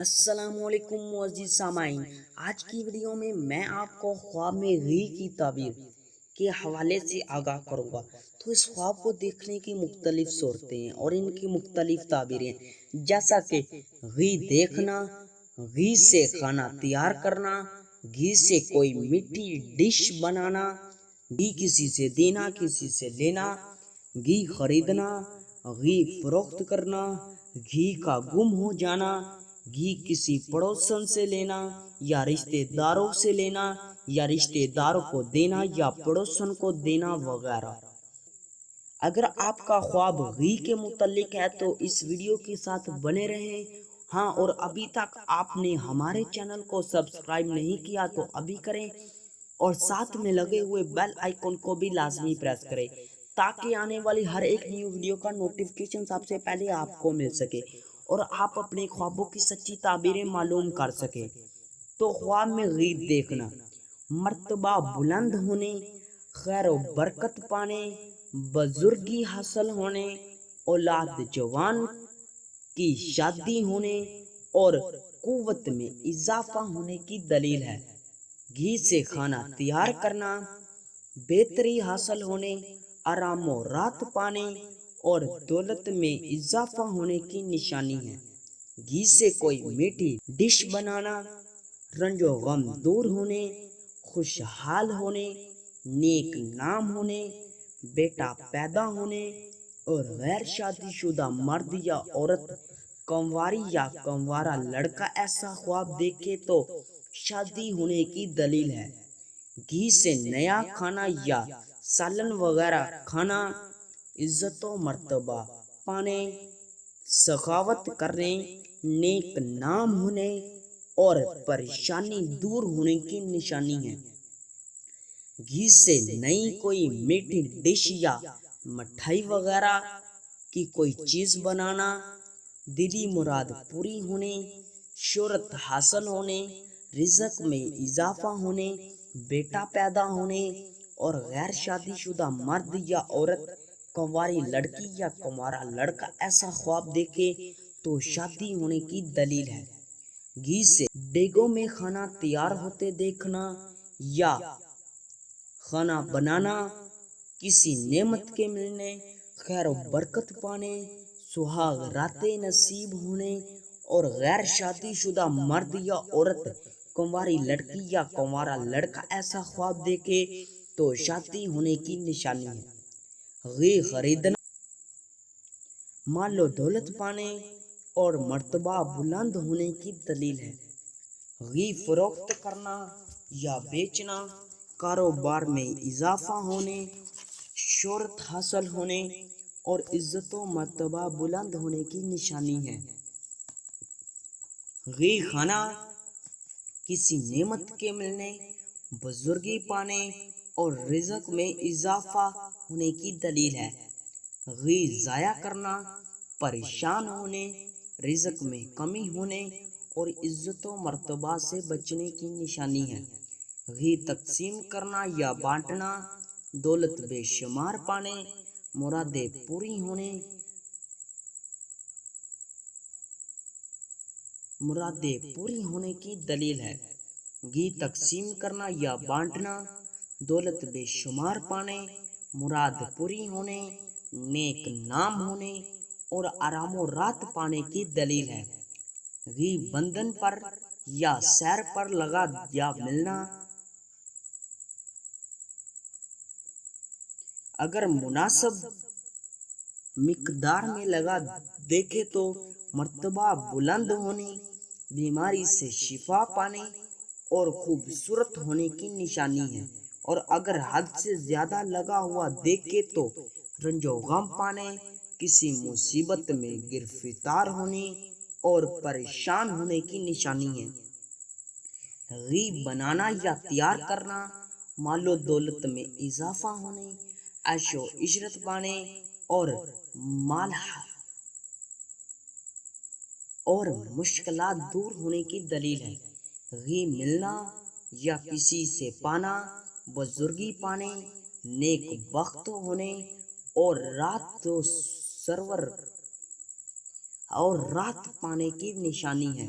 السلام علیکم معزز سامعین، آج کی ویڈیو میں آپ کو خواب میں غی کی تعبیر کے حوالے سے آگاہ کروں گا۔ تو اس خواب کو دیکھنے کی مختلف صورتیں ہیں اور ان کی مختلف تعبیریں، جیسا کہ غی دیکھنا، غی سے کھانا تیار کرنا، غی سے کوئی میٹھی ڈش بنانا، غی کسی سے دینا کسی سے لینا، غی خریدنا، غی فروخت کرنا، غی کا گم ہو جانا، گھی کسی پڑوسن سے لینا یا رشتہ داروں سے لینا یا رشتہ داروں کو دینا یا پڑوسن کو دینا وغیرہ۔ اگر آپ کا خواب غی کے متعلق ہے تو اس ویڈیو کے ساتھ بنے رہیں۔ ہاں، اور ابھی تک آپ نے ہمارے چینل کو سبسکرائب نہیں کیا تو ابھی کریں اور ساتھ میں لگے ہوئے بیل آئیکن کو بھی لازمی پریس کریں تاکہ آنے والی ہر ایک نیو ویڈیو کا نوٹیفیکیشن سب سے پہلے آپ کو مل سکے اور آپ اپنے خوابوں کی سچی تعبیریں معلوم کر سکیں۔ تو خواب میں غی دیکھنا، مرتبہ بلند ہونے، خیر و برکت پانے، بزرگی حاصل ہونے، اولاد جوان کی شادی ہونے اور قوت میں اضافہ ہونے کی دلیل ہے۔ گھی سے کھانا تیار کرنا، بہتری حاصل ہونے، آرام و راحت پانے اور دولت میں اضافہ ہونے کی نشانی ہے۔ گھی سے کوئی میٹھی ڈش بنانا، رنج و غم دور ہونے، خوشحال ہونے، نیک نام ہونے، بیٹا پیدا ہونے اور غیر شادی شدہ مرد یا عورت، کنواری یا کنوارا لڑکا ایسا خواب دیکھے تو شادی ہونے کی دلیل ہے۔ گھی سے نیا کھانا یا سالن وغیرہ کھانا، عزت و مرتبہ پانے، سخاوت کرنے، نیک نام ہونے اور پریشانی دور ہونے کی نشانی ہے۔ گھی سے نئی کوئی میٹھی ڈش یا مٹھائی وغیرہ کی کوئی چیز بنانا، دلی مراد پوری ہونے، شہرت حاصل ہونے، رزق میں اضافہ ہونے، بیٹا پیدا ہونے اور غیر شادی شدہ مرد یا عورت، کنواری لڑکی یا کنوارا لڑکا ایسا خواب دیکھے تو شادی ہونے کی دلیل ہے۔ گھی سے دیگوں میں کھانا تیار ہوتے دیکھنا یا کھانا بنانا، کسی نعمت کے ملنے، خیر و برکت پانے، سہاگ راتیں نصیب ہونے اور غیر شادی شدہ مرد یا عورت، کنواری لڑکی یا کنوارا لڑکا ایسا خواب دیکھے تو شادی ہونے کی نشانی ہے۔ غی خریدنا، مال و دولت پانے اور مرتبہ بلند ہونے کی دلیل ہے۔ غی فروخت کرنا یا بیچنا، کاروبار میں اضافہ ہونے، شہرت حاصل ہونے اور عزت و مرتبہ بلند ہونے کی نشانی ہے۔ غی کھانا، کسی نعمت کے ملنے، بزرگی پانے اور رزق میں اضافہ ہونے کی دلیل ہے۔ غی ضائع کرنا، پریشان ہونے، رزق میں کمی ہونے اور عزت و مرتبہ سے بچنے کی نشانی ہے۔ غی تقسیم کرنا یا بانٹنا، دولت بے شمار پانے، مرادیں پوری ہونے کی دلیل ہے۔ غی تقسیم کرنا یا بانٹنا، دولت بے شمار پانے، مراد پوری ہونے، نیک نام ہونے اور آرام و راحت پانے کی دلیل ہے۔ غی بندن پر یا سیر پر لگا یا ملنا، اگر مناسب مقدار میں لگا دیکھے تو مرتبہ بلند ہونے، بیماری سے شفا پانے اور خوبصورت ہونے کی نشانی ہے، اور اگر حد سے زیادہ لگا ہوا دیکھے تو رنج و غم پانے، کسی مصیبت میں گرفتار ہونے اور پریشان ہونے کی نشانی ہے۔ غی بنانا یا تیار کرنا، مال و دولت میں اضافہ ہونے، عیش و عشرت پانے اور مال اور مشکلات دور ہونے کی دلیل ہے۔ غی ملنا یا کسی سے پانا، بزرگی پانے، نیک بخت ہونے اور راحت پانے کی نشانی ہے۔